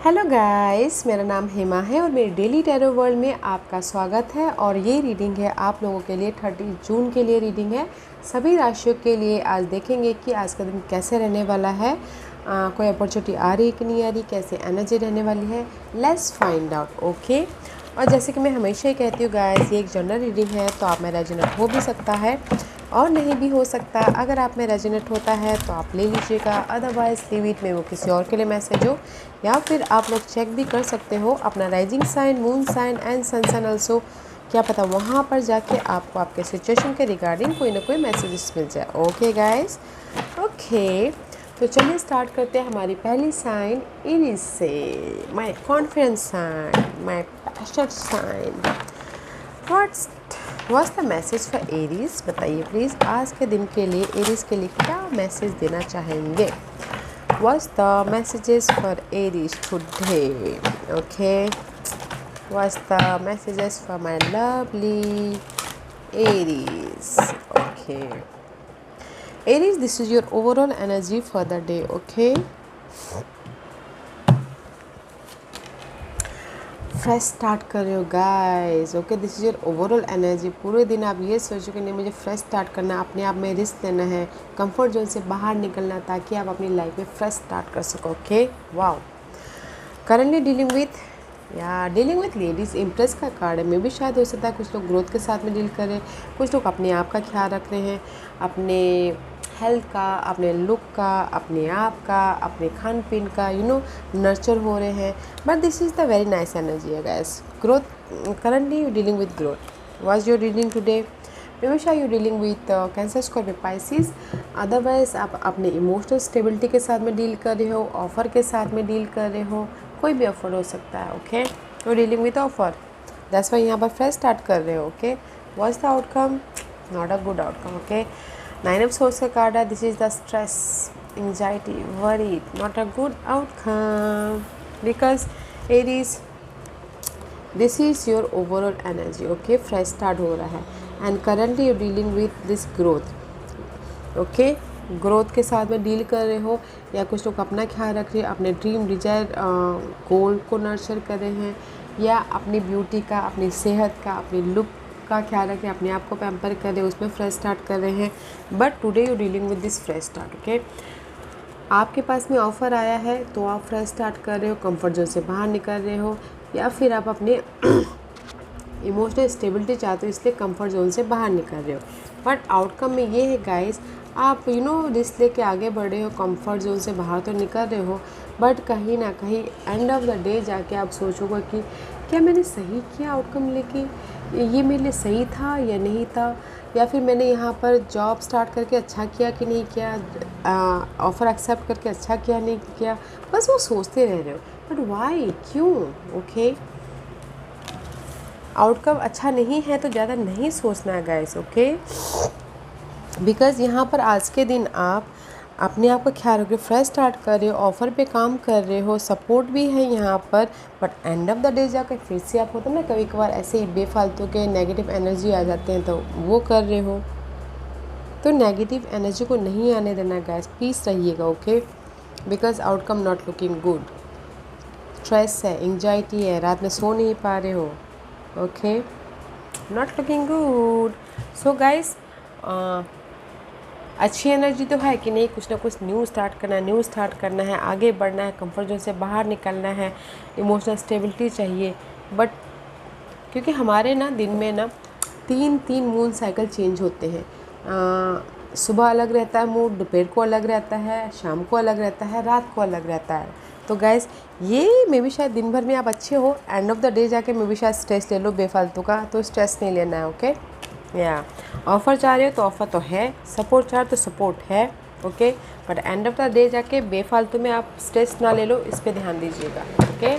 Hello guys, मेरा नाम हेमा है और मेरी डेली टैरो वर्ल्ड में आपका स्वागत है। और ये रीडिंग है आप लोगों के लिए 30 जून के लिए रीडिंग है सभी राशियों के लिए। आज देखेंगे कि आज का दिन कैसे रहने वाला है, कोई अपॉर्चुनिटी आ रही कि नहीं आ रही, कैसे एनर्जी रहने वाली है। Let's find out. ओके, और जैसे कि मैं हमेशा ही कहती हूँ गाइस, ये एक जनरल रीडिंग है तो आप में रेजोनेट हो भी सकता है और नहीं भी हो सकता। अगर आप में रेजोनेट होता है तो आप ले लीजिएगा, अदरवाइज लीव इट में वो किसी और के लिए मैसेज हो। या फिर आप लोग चेक भी कर सकते हो अपना rising sign, moon sign and sun sign also. क्या पता वहाँ पर जाके आपको आपके सिचुएशन के रिगार्डिंग कोई ना कोई मैसेजेस मिल जाए। ओके गाइस, ओके, तो चलिए स्टार्ट करते हैं हमारी पहली साइन एरीज से। My confidence sign, my passion sign. What's the message for Aries, बताइए प्लीज़ आज के दिन के लिए एरीज के लिए क्या मैसेज देना चाहेंगे। What's the messages for Aries today? Okay, what's the messages for my lovely Aries? Okay, Aries, this is your overall energy for the day. Okay, fresh start कर रहे हो guys. Okay, this is your overall energy. पूरे दिन आप ये सोचो कि नहीं, मुझे फ्रेश स्टार्ट करना, अपने आप में रिस्क लेना है, कंफर्ट जोन से बाहर निकलना, ताकि आप अपनी लाइफ में फ्रेश स्टार्ट कर सको। Okay, wow. Currently dealing with ladies impress का कार्ड है। मे भी शायद हो सकता है कुछ लोग ग्रोथ के साथ में डील कर रहे हैं, कुछ लोग अपने आप का ख्याल रख रहे हैं, अपने हेल्थ का, अपने लुक का, अपने आप का, अपने खान पीन का, नर्चर हो रहे हैं। But this is the very nice energy है guys. Growth, currently you dealing with growth. Was your reading today? हमेशा you dealing with Cancer, Scorpio, Pisces. Otherwise आप अपने इमोशनल स्टेबिलिटी के साथ में डील कर रहे हो, ऑफर के साथ में डील कर रहे हो, कोई भी ऑफर हो सकता है। Okay, you dealing with offer, that's why यहाँ पर फ्रेश स्टार्ट कर रहे हो। Okay, what's the outcome? Not a good outcome. Okay, 9 of source का कार्ड है। This is the stress, anxiety, worry, not a good outcome because Aries this is your overall energy. Okay, fresh start हो रहा है and currently you dealing with this growth. Okay, growth के साथ में deal कर रहे हो, या कुछ लोग अपना ख्याल रख रहे हैं, अपने ड्रीम डिजायर गोल को नर्चर कर रहे हैं, या अपनी ब्यूटी का, अपनी सेहत का, अपनी लुक का ख्याल रख रहे हैं, अपने आप को पैम्पर कर रहे हैं, उसमें फ्रेश स्टार्ट कर रहे हैं। But today you dealing with this fresh start. Okay, आपके पास में ऑफ़र आया है तो आप फ्रेश स्टार्ट कर रहे हो, कंफर्ट जोन से बाहर निकल रहे हो, या फिर आप अपने इमोशनल स्टेबिलिटी चाहते हो इसलिए कंफर्ट जोन से बाहर निकल रहे हो। बट आउटकम में ये है गाइस, आप रिस्क लेके आगे बढ़ रहे हो, कंफर्ट जोन से बाहर तो निकल रहे हो, बट कहीं ना कहीं एंड ऑफ द डे जाके आप सोचोगे कि क्या मैंने सही किया आउटकम लेके, ये मेरे लिए सही था या नहीं था, या फिर मैंने यहाँ पर जॉब स्टार्ट करके अच्छा किया कि नहीं किया, ऑफ़र एक्सेप्ट करके अच्छा किया नहीं किया। बस वो सोचते रह रहे हो, बट वाई, क्यों? ओके, आउटकम अच्छा नहीं है तो ज़्यादा नहीं सोचना है गाइस। ओके, बिकॉज़ यहाँ पर आज के दिन आप अपने आप का ख्याल रख रहे हो, फ्रेश स्टार्ट कर रहे हो, ऑफ़र पे काम कर रहे हो, सपोर्ट भी है यहाँ पर। But end of the day जाकर फिर से आप होता है ना, कभी कभार ऐसे ही बेफालतू के नेगेटिव एनर्जी आ जाते हैं तो वो कर रहे हो। तो नेगेटिव एनर्जी को नहीं आने देना गाइस, पीस रहिएगा। Okay, because outcome not looking good. Stress है, एंजाइटी है, रात में सो नहीं पा रहे हो। Okay, not looking good. So guys, अच्छी एनर्जी तो है कि नहीं, कुछ ना कुछ न्यू स्टार्ट करना है, आगे बढ़ना है, कंफर्ट जोन से बाहर निकलना है, इमोशनल स्टेबिलिटी चाहिए। बट क्योंकि हमारे ना दिन में ना तीन मून साइकिल चेंज होते हैं, सुबह अलग रहता है मूड, दोपहर को अलग रहता है, शाम को अलग रहता है, रात को अलग रहता है। तो गाइस, ये मे भी शायद दिन भर में आप अच्छे हो, एंड ऑफ द डे जाके मे भी शायद स्ट्रेस ले लो बेफालतू का, तो स्ट्रेस नहीं लेना है। ओके, या ऑफ़र चाह रहे हो तो ऑफ़र तो है, सपोर्ट चाह रहे हो तो सपोर्ट है। Okay, but end of the day जाके बेफालतू में आप स्ट्रेस ना ले लो, इस पे ध्यान दीजिएगा। Okay,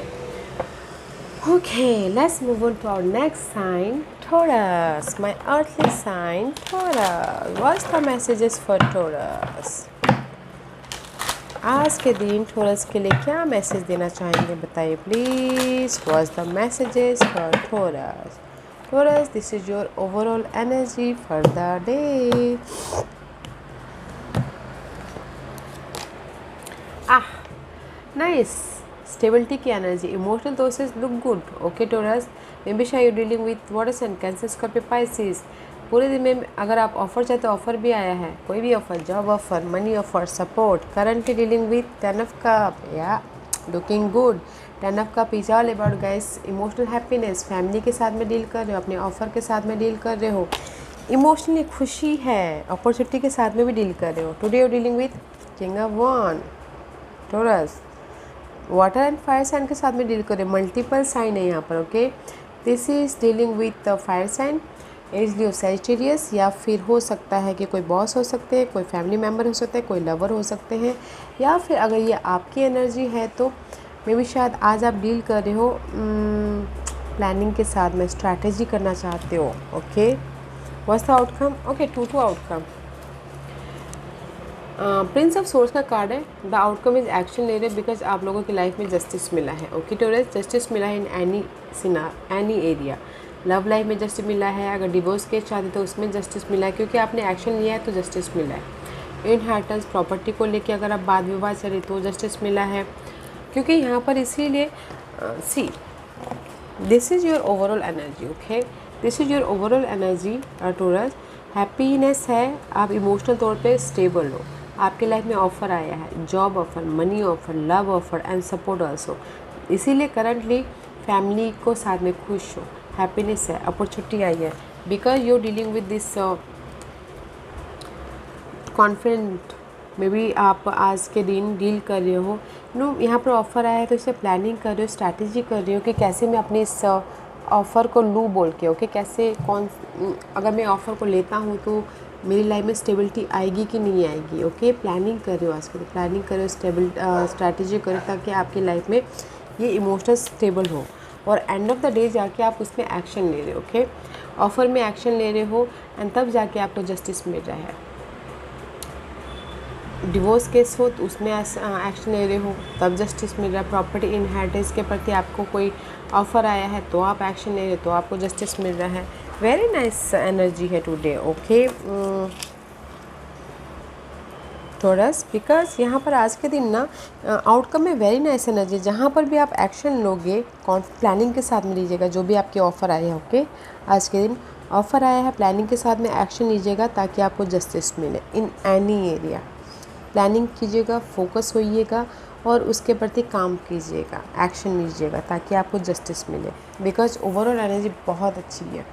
okay, let's move on to our next sign, Taurus, my earthly sign, Taurus. What's the messages for Taurus? आज के दिन Taurus के लिए क्या मैसेज देना चाहेंगे, बताइए please. What's the messages for Taurus? Taurus, this is your overall energy for the day. Nice. Stability की energy, emotional sources look good. Okay Taurus, may be शायद you dealing with water sign, Cancer, Scorpio, Pisces. पूरे दिन में अगर आप offer चाहते हो, offer भी आया है, कोई भी offer, job offer, money offer, support. Currently dealing with 10 of cup, या looking good. 10 of cup is all about guys emotional happiness. Family के साथ में डील कर रहे हो, अपने ऑफर के साथ में डील कर रहे हो, इमोशनली खुशी है, अपॉर्चुनिटी के साथ में भी डील कर रहे हो। Today you dealing with king of वन Taurus. Water and fire sign के साथ में डील करें, मल्टीपल साइन है यहाँ पर। Okay, this is dealing with fire sign, as Leo Sagittarius, या फिर हो सकता है कि कोई बॉस हो सकते हैं, कोई फैमिली मेम्बर हो सकते हैं, कोई लवर हो सकते हैं, या फिर अगर ये आपकी एनर्जी है तो मे बी शायद आज आप डील कर रहे हो प्लानिंग के साथ में, स्ट्रैटेजी करना चाहते हो। Okay, what's the outcome? Okay, 2 outcome. Prince of source का कार्ड है। द आउटकम इज एक्शन ले रहे बिकॉज आप लोगों की लाइफ में जस्टिस मिला है। ओके टोरस, जस्टिस मिला है in any area. Love life में जस्टिस मिला है, अगर डिवोर्स केस चाहते तो उसमें जस्टिस मिला है, क्योंकि आपने एक्शन लिया है तो जस्टिस मिला है। इनहेरिटेंस प्रॉपर्टी को लेके अगर आप वाद विवाद चले तो जस्टिस मिला है, क्योंकि यहाँ पर इसीलिए see this is your overall energy. Okay, this is your overall energy Taurus. Happiness है, आप इमोशनल तौर पे स्टेबल हो, आपके लाइफ में ऑफ़र आया है, job offer, money offer, love offer and support also. इसीलिए करंटली फैमिली को साथ में खुश हो, हैप्पीनेस है, अपॉर्चुनिटी आई है, because you dealing with this confident. May be आप आज के दिन डील कर रहे हो यहाँ पर ऑफ़र आया है तो इसे प्लानिंग कर रहे हो, स्ट्रैटेजी कर रहे हो कि कैसे मैं अपने इस ऑफ़र को लूँ बोल के। ओके, कैसे अगर मैं ऑफ़र को लेता हूँ तो मेरी लाइफ में स्टेबिलिटी आएगी कि नहीं आएगी। ओके, प्लानिंग कर रहे हो आज के दिन, प्लानिंग कर रहे हो, स्ट्रैटेजी करो ताकि आपकी लाइफ में ये इमोशनल स्टेबल हो, और एंड ऑफ द डे जाके आप उसमें एक्शन ले रहे हो। ओके, ऑफ़र में एक्शन ले रहे हो एंड तब जाके आपको जस्टिस मिल रहा है। डिवोर्स केस हो तो उसमें एक्शन ले रहे हो तब जस्टिस मिल रहा है। प्रॉपर्टी इनहेरिटेंस के प्रति आपको कोई ऑफ़र आया है तो आप एक्शन ले रहे हो तो आपको जस्टिस मिल रहा है। वेरी नाइस एनर्जी है टुडे। ओके टोरस, बिकॉज यहाँ पर आज के दिन ना आउटकम में वेरी नाइस एनर्जी, जहाँ पर भी आप एक्शन लोगे प्लानिंग के साथ में लीजिएगा, जो भी आपके ऑफ़र आए हैं। ओके, आज के दिन ऑफ़र आया है, प्लानिंग के साथ में एक्शन लीजिएगा ताकि आपको जस्टिस मिले इन एनी एरिया। प्लानिंग कीजिएगा, फोकस होइएगा और उसके प्रति काम कीजिएगा, एक्शन लीजिएगा ताकि आपको जस्टिस मिले, बिकॉज ओवरऑल एनर्जी बहुत अच्छी है।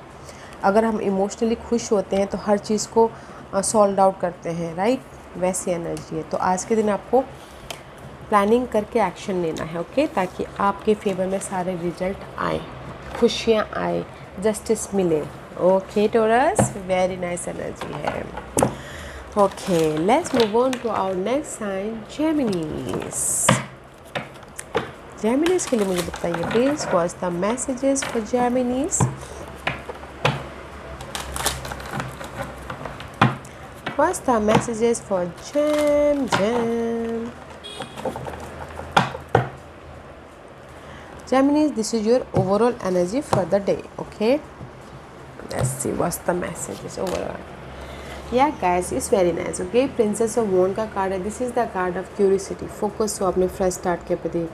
अगर हम इमोशनली खुश होते हैं तो हर चीज़ को सॉल्व आउट करते हैं, राइट, वैसी एनर्जी है। तो आज के दिन आपको प्लानिंग करके एक्शन लेना है। ओके, ताकि आपके फेवर में सारे रिजल्ट आए, खुशियाँ आए, जस्टिस मिले। Okay Taurus, very nice energy है। Okay, let's move on to our next sign, Geminis. Geminis के लिए मुझे बताइए please, what's the messages for Geminis? What's the messages for Gem? Geminis, this is your overall energy for the day. Okay, let's see what's the messages overall. या guys, is very nice. Okay, princess of wand का card है। This is the card of curiosity, focus हो अपने fresh start के प्रति,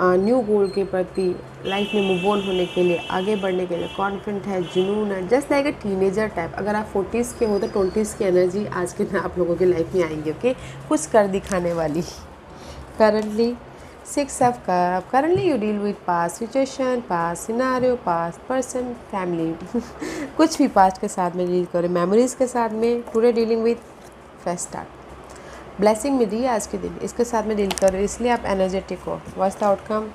new गोल के प्रति, life में मूव ऑन होने के लिए, आगे बढ़ने के लिए, कॉन्फिडेंट है, जुनून है, just like a teenager type. अगर आप 40s के हो तो 20s की एनर्जी आज के दिन आप लोगों की लाइफ में आएंगी। ओके, कुछ कर दिखाने वाली। Currently 6 of cup, currently you deal with past situation, past scenario, past person, family कुछ भी पास्ट के साथ में डील करें, मेमोरीज़ के साथ में, पूरे dealing with fresh start. Blessing मिली है आज के दिन, इसके साथ में डील कर रहे हो, इसलिए आप एनर्जेटिक हो। What's the outcome?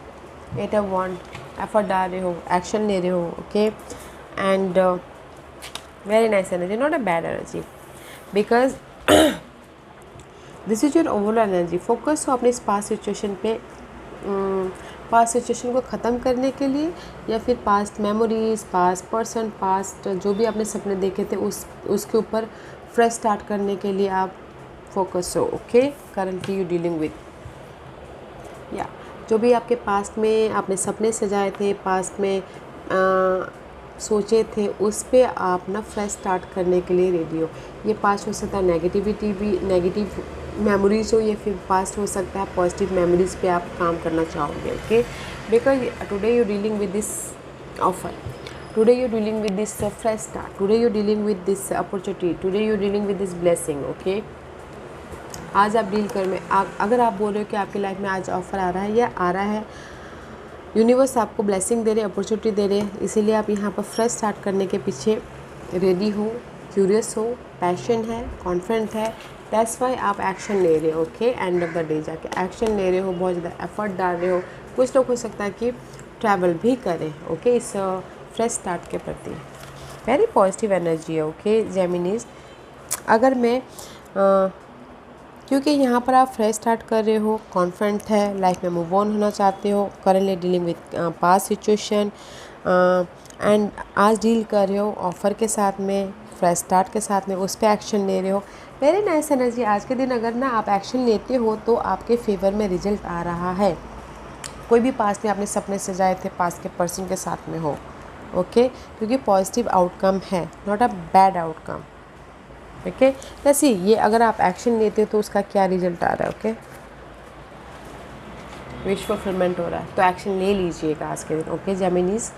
8 of wands, effort डाल रहे हो, एक्शन ले रहे हो। Okay, and very nice energy, not a bad energy, because this is your overall energy. Focus हो अपने इस पास्ट सिचुएशन पे, पास्ट सिचुएशन को ख़त्म करने के लिए, या फिर past memories, past person, past जो भी आपने सपने देखे थे उसके ऊपर फ्रेश स्टार्ट करने के लिए आप फोकस हो। Okay, currently you dealing with, या जो भी आपके पास्ट में आपने सपने सजाए थे, पास्ट में सोचे थे, उस पर आप ना फ्रेश स्टार्ट करने के लिए रेडी हो। ये पास्ट हो सकता है नेगेटिविटी भी, नेगेटिव मेमोरीज हो या फिर पास्ट हो सकता है, पॉजिटिव मेमोरीज पे आप काम करना चाहोगे। Okay, because today you dealing with this offer, today you're dealing with this fresh start, today you're dealing with this opportunity, today you're dealing with this blessing। okay, आज आप डील कर में अगर आप बोल रहे हो कि आपकी लाइफ में आज ऑफ़र आ रहा है या आ रहा है, यूनिवर्स आपको ब्लेसिंग दे रहे, अपॉर्चुनिटी दे रहे हैं, इसीलिए आप यहाँ पर फ्रेश स्टार्ट करने के पीछे रेडी हो, क्यूरियस हो, पैशन है, कॉन्फिडेंट है, दैट्स वाई आप एक्शन ले रहे हो। Okay, and of the day जाके एक्शन ले रहे हो, बहुत ज़्यादा एफर्ट डाल रहे हो। कुछ लोग हो सकता है कि ट्रैवल भी करें। ओके, इस फ्रेश स्टार्ट के प्रति वेरी पॉजिटिव एनर्जी है। ओके जेमिनीज, अगर मैं क्योंकि यहाँ पर आप फ्रेश स्टार्ट कर रहे हो, कॉन्फिडेंट है, लाइफ में मूव ऑन होना चाहते हो, currently dealing with past situation and आज डील कर रहे हो ऑफ़र के साथ में, फ्रेश स्टार्ट के साथ में, उस पर एक्शन ले रहे हो। Very nice energy. आज के दिन अगर ना आप एक्शन लेते हो तो आपके फेवर में रिजल्ट आ रहा है। कोई भी पास में आपने सपने सजाए थे, पास के पर्सन के साथ में हो। ओके, क्योंकि पॉजिटिव आउटकम है, not a bad outcome. Okay, जैसे ये अगर आप एक्शन लेते हो तो उसका क्या रिजल्ट आ रहा है। ओके, विश फुलफिलमेंट हो रहा है, तो एक्शन ले लीजिएगा आज के दिन। Okay Geminis,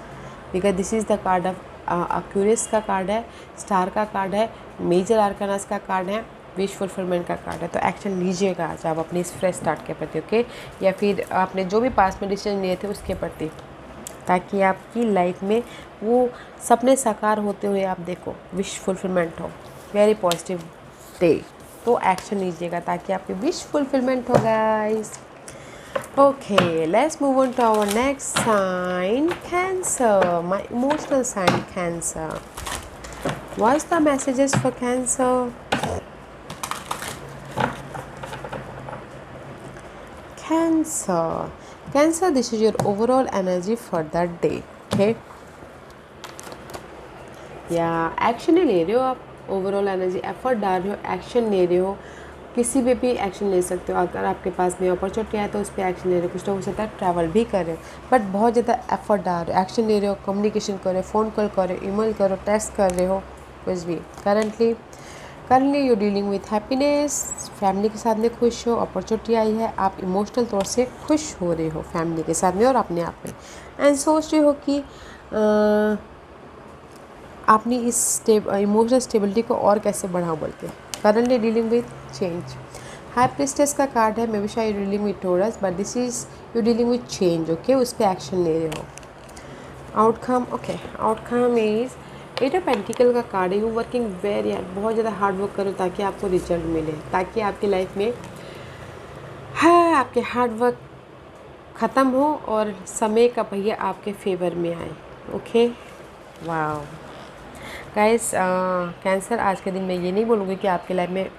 because this is the card of a curious का कार्ड है, स्टार का कार्ड है, मेजर आर्कानास का कार्ड है, विश फुलफिलमेंट का कार्ड है। तो एक्शन लीजिएगा आज आप अपनी इस फ्रेश स्टार्ट के प्रति। ओके, या फिर आपने जो भी पास में डिसीजन लिए थे उसके प्रति, ताकि आपकी लाइफ में वो सपने साकार होते हुए आप देखो, विश फुलफिलमेंट हो। वेरी पॉजिटिव डे, तो एक्शन लीजिएगा ताकि आपकी विश फुलफिलमेंट हो guys. Okay, let's move on to our next sign, Cancer, my emotional sign Cancer. What's the messages for Cancer? Cancer, this is your overall energy for that day. Okay, या action ही ले रहे हो आप, overall energy, effort डाल रहे हो, action ले रहे हो, किसी पे भी एक्शन ले सकते हो। अगर आपके पास में अपॉर्चुनिटी है तो उस पर एक्शन ले रहे हो। कुछ लोग हो सकता है ट्रैवल भी कर रहे हो, बट बहुत ज़्यादा एफर्ट डाल रहे हो, एक्शन ले रहे हो, कम्युनिकेशन कर रहे हो, फ़ोन कॉल कर रहे हो, ईमेल करो, टेक्स्ट कर रहे हो, कुछ भी। Currently you dealing with happiness, family के साथ में खुश हो, अपॉर्चुनिटी आई है, आप इमोशनल तौर से खुश हो रहे हो फैमिली के साथ में और अपने आप में, एंड सोच रहे हो कि अपनी इस इमोशनल स्टेबिलिटी को और कैसे बढ़ाओ बोल के। Currently dealing with change, high priestess का कार्ड है, मे बी शायद you dealing with Taurus, but this is you dealing with change. Okay, उस पर एक्शन ले रहे हो। Outcome, okay, outcome is eight of pentacles का कार्ड है। यू वर्किंग वेरी हार्ड, बहुत ज़्यादा हार्ड वर्क करो ताकि आपको रिजल्ट मिले, ताकि आपकी लाइफ में है आपके हार्ड वर्क ख़त्म हो और समय का पहिया आपके फेवर में आए। ओके, वाह गाइस, कैंसर, आज के दिन मैं ये नहीं बोलूँगी कि आपकी लाइफ में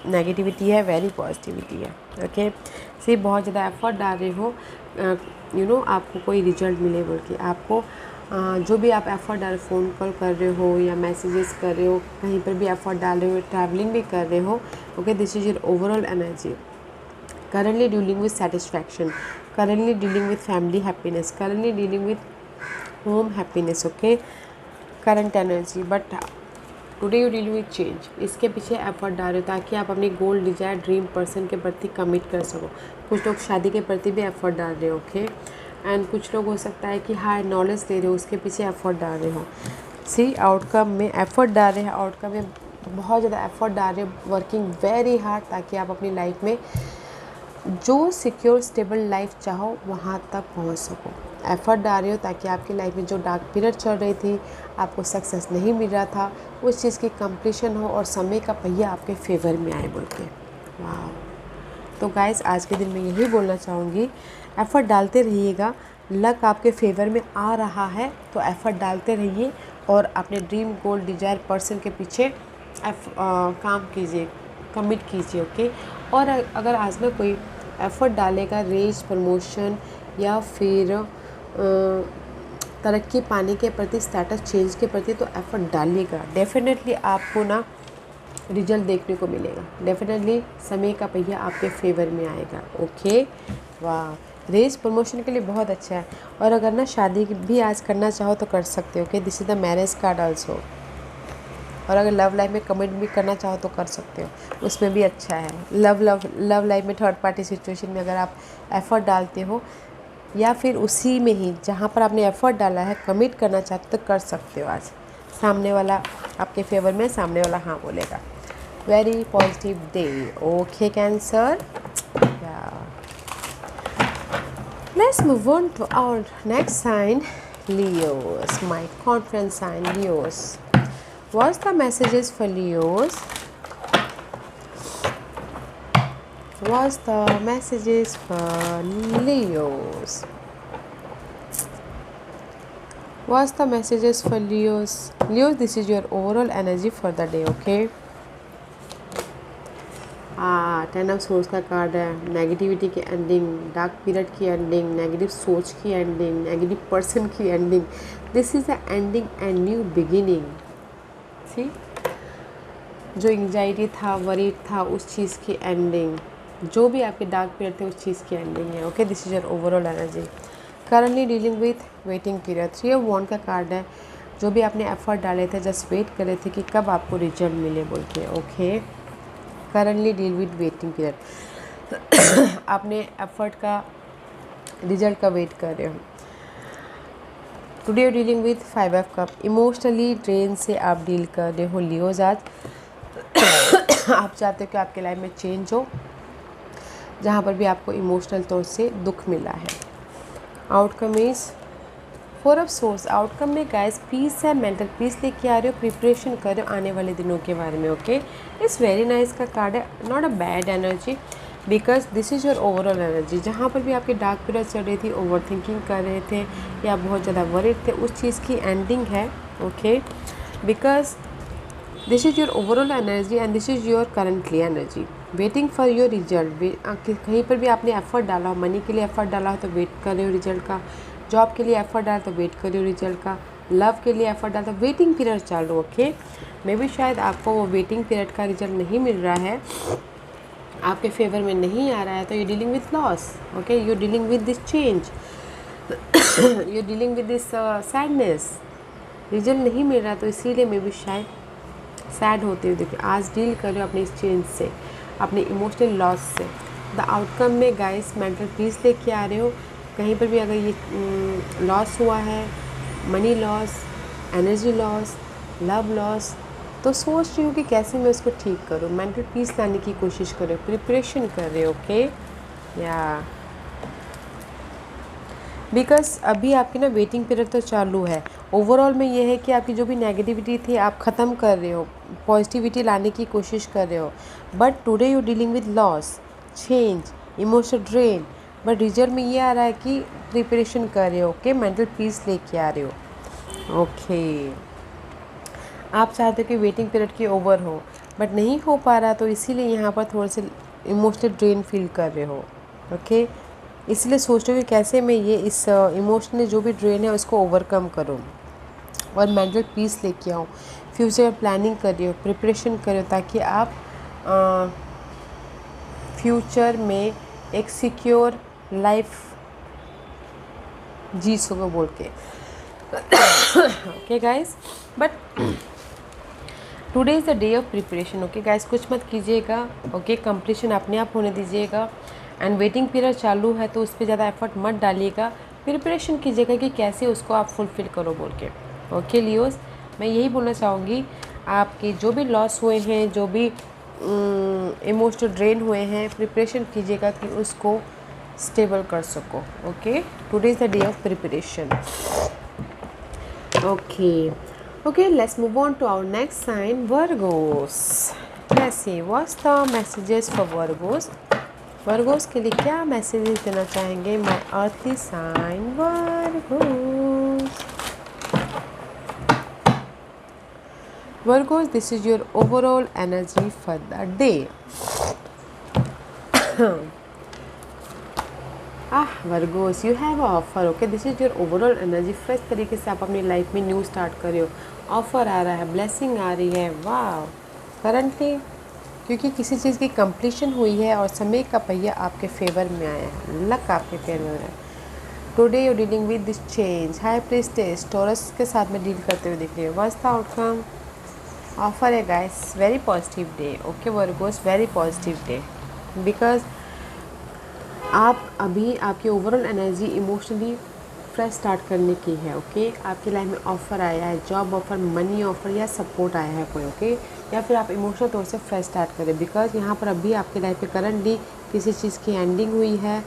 नेगेटिविटी है, वेरी पॉजिटिविटी है। ओके, सिर्फ बहुत ज़्यादा एफर्ट डाल रहे हो, आपको कोई रिजल्ट मिले बोल के। आपको जो भी आप एफ़र्ट डाल, फ़ोन कॉल कर रहे हो या मैसेजेस कर रहे हो, कहीं पर भी एफ़र्ट डाल रहे हो, ट्रैवलिंग भी कर रहे हो। Okay, this is your overall energy. Currently dealing with satisfaction, currently dealing with family happiness, currently dealing with home happiness. Okay, current energy, but today you dealing with change. इसके पीछे effort डाल रहे हो ताकि आप अपनी गोल, डिजायर, ड्रीम पर्सन के प्रति कमिट कर सको। कुछ लोग शादी के प्रति भी एफर्ट डाल रहे हो। ओके, एंड कुछ लोग हो सकता है कि हाई नॉलेज दे रहे हो, उसके पीछे एफर्ट डाल रहे हो। सी, आउटकम में एफर्ट डाल रहे हैं, आउटकम में बहुत ज़्यादा एफर्ट डाल रहे हो, वर्किंग वेरी हार्ड ताकि आप अपनी लाइफ में जो सिक्योर स्टेबल लाइफ चाहो वहाँ तक पहुँच सको। एफर्ट डाल रहे हो ताकि आपकी लाइफ में जो डार्क पीरियड चल रही थी, आपको सक्सेस नहीं मिल रहा था, उस चीज़ की कंप्लीशन हो और समय का पहिया आपके फेवर में आए बोल के। वाह, तो गाइस, आज के दिन मैं यही बोलना चाहूँगी, एफ़र्ट डालते रहिएगा। लक आपके फेवर में आ रहा है तो एफ़र्ट डालते रहिए और अपने ड्रीम, गोल, डिजायर पर्सन के पीछे काम कीजिए, कमिट कीजिए। ओके, और अगर आज में कोई एफ़र्ट डालेगा रेज, प्रमोशन या फिर तरक्की पाने के प्रति, स्टेटस चेंज के प्रति, तो एफ़र्ट डालिएगा। डेफिनेटली आपको ना रिजल्ट देखने को मिलेगा, डेफिनेटली समय का पहिया आपके फेवर में आएगा। ओके, वाह, रेस प्रमोशन के लिए बहुत अच्छा है। और अगर ना शादी भी आज करना चाहो तो कर सकते हो। Okay, this is the marriage card also. और अगर लव लाइफ में कमिट भी करना चाहो तो कर सकते हो, उसमें भी अच्छा है। लव लाइफ में थर्ड पार्टी सिचुएशन में अगर आप एफ़र्ट डालते हो या फिर उसी में ही जहाँ पर आपने एफ़र्ट डाला है कमिट करना चाहते तो कर सकते हो। आज सामने वाला आपके फेवर में, सामने वाला हाँ बोलेगा। Very positive day. Okay cancer, let's move on to our next sign, Leos. My confidence sign, Leos. What's the messages for Leos? What's the messages for Leos? What's the messages for Leos? Leos, this is your overall energy for the day, okay? 10 of source का card है। Negativity की ending, dark period की ending, negative सोच की ending, negative person की ending. This is the ending and new beginning. See, जो anxiety था, worried था, उस चीज़ की एंडिंग, जो भी आपके डार्क पीरियड थे उस चीज़ की एंडिंग है। Okay, this is your overall energy. Currently dealing with waiting period. 3 of wand का कार्ड है। जो भी आपने एफर्ट डाले थे, जस्ट वेट कर रहे थे कि कब आपको रिजल्ट मिले बोल के। Okay, currently deal with waiting period. आपने एफर्ट का रिजल्ट का वेट कर रहे हो। Today you dealing with 5 of cup. Emotionally drain से आप डील कर रहे हो लियोज आज। आप चाहते हो कि आपके लाइफ में चेंज हो, जहाँ पर भी आपको इमोशनल तौर से दुख मिला है। Outcome is 4 of source. Outcome में गाइस पीस है, मेंटल पीस लेके आ रहे हो, प्रिपरेशन कर रहे हो आने वाले दिनों के बारे में। ओके, इट्स वेरी नाइस का कार्ड है। Not a bad energy because this is your overall energy. जहाँ पर भी आपकी डार्क पीरियड चल रही थी, ओवर थिंकिंग कर रहे थे या बहुत ज़्यादा वरीड थे, उस चीज़ की एंडिंग है। Okay, because this is your overall energy and this is your currently energy. Waiting for your result. कहीं पर भी आपने एफर्ट डाला हो, मनी के लिए एफर्ट डाला हो तो वेट कर रहे हो रिजल्ट का। जॉब के लिए एफर्ट डाला तो वेट कर रहे हो रिजल्ट का। लव के लिए एफर्ट डाला तो वेटिंग पीरियड चल रहा हो। ओके, मे भी शायद आपको वो वेटिंग पीरियड का रिजल्ट नहीं मिल रहा है, आपके फेवर में नहीं आ रहा है, तो you dealing with loss. Okay, you dealing with this change, you dealing with this sadness. Result नहीं मिल रहा तो इसीलिए मे भी शायद सैड होते हुए देखिए। आज डील कर रहे हो अपने इस चेंज से, अपने इमोशनल लॉस से। द आउटकम में गाइस मेंटल पीस लेके आ रहे हो। कहीं पर भी अगर ये लॉस हुआ है, money loss, energy loss, love loss, तो सोच रही हूँ कि कैसे मैं उसको ठीक करूँ। मेंटल पीस लाने की कोशिश कर रहे हो, प्रिपरेशन कर रहे हो। ओके, या बिकॉज अभी आपकी ना वेटिंग पीरियड तो चालू है। ओवरऑल में ये है कि आपकी जो भी नेगेटिविटी थी आप ख़त्म कर रहे हो, पॉजिटिविटी लाने की कोशिश कर रहे हो। But today you dealing with loss, change, emotional drain. But result में ये आ रहा है कि प्रिपरेशन कर रहे हो। ओके, मेंटल पीस लेके आ रहे हो। ओके, आप चाहते हो कि वेटिंग पीरियड की ओवर हो बट नहीं हो पा रहा, तो इसीलिए यहाँ पर थोड़े से इमोशनल ड्रेन फील कर रहे हो। ओके, इसलिए सोच रहे हो कि कैसे मैं ये इस इमोशनल जो भी ड्रेन है उसको ओवरकम करूँ और मेंटल पीस लेके आऊँ। फ्यूचर प्लानिंग कर रही हो, प्रिपरेशन कर रहे हो, ताकि आप फ्यूचर में एक सिक्योर लाइफ जी सको बोल के। Okay guys, but today is the day of preparation. Okay guys, कुछ मत कीजिएगा। ओके, कंप्लीशन अपने आप होने दीजिएगा। एंड वेटिंग पीरियड चालू है तो उस पर ज़्यादा एफर्ट मत डालिएगा, प्रिपरेशन कीजिएगा कि कैसे उसको आप फुलफ़िल करो बोल के। ओके लियोस, मैं यही बोलना चाहूँगी, आपके जो भी लॉस हुए हैं, जो भी इमोशनल ड्रेन हुए हैं, प्रिपरेशन कीजिएगा कि उसको स्टेबल कर सको। Okay, today is the day of preparation. Okay, let's move on to our next sign, Virgos. Let's see what's the messages for Virgos. Virgos के लिए क्या मैसेजेस देना चाहेंगे my earthly sign Virgos. Virgos, this is your overall energy for the day. Virgos, you have an offer. Okay, this is your overall energy. Fresh तरीके से आप अपनी life में न्यू स्टार्ट कर रहे हो, ऑफ़र आ रहा है, ब्लेसिंग आ रही है। वाह, करंटली क्योंकि किसी चीज़ की कंप्लीशन हुई है और समय का पहिया आपके फेवर में आया है, लक आपके फेवर में है। Today you dealing with this change, high priestess, taurus के साथ में डील करते हुए दिख रही है। What's the outcome? ऑफर है guys, very positive day. Okay Virgo's, very positive day, because आप अभी आपकी overall energy emotionally fresh start करने की है। ओके आपकी लाइफ में ऑफ़र आया है, जॉब ऑफ़र, मनी ऑफ़र या सपोर्ट आया है कोई। ओके या फिर आप इमोशनल तौर से फ्रेश स्टार्ट करें, बिकॉज यहाँ पर अभी आपकी लाइफ में करंटली किसी चीज़ की एंडिंग हुई है,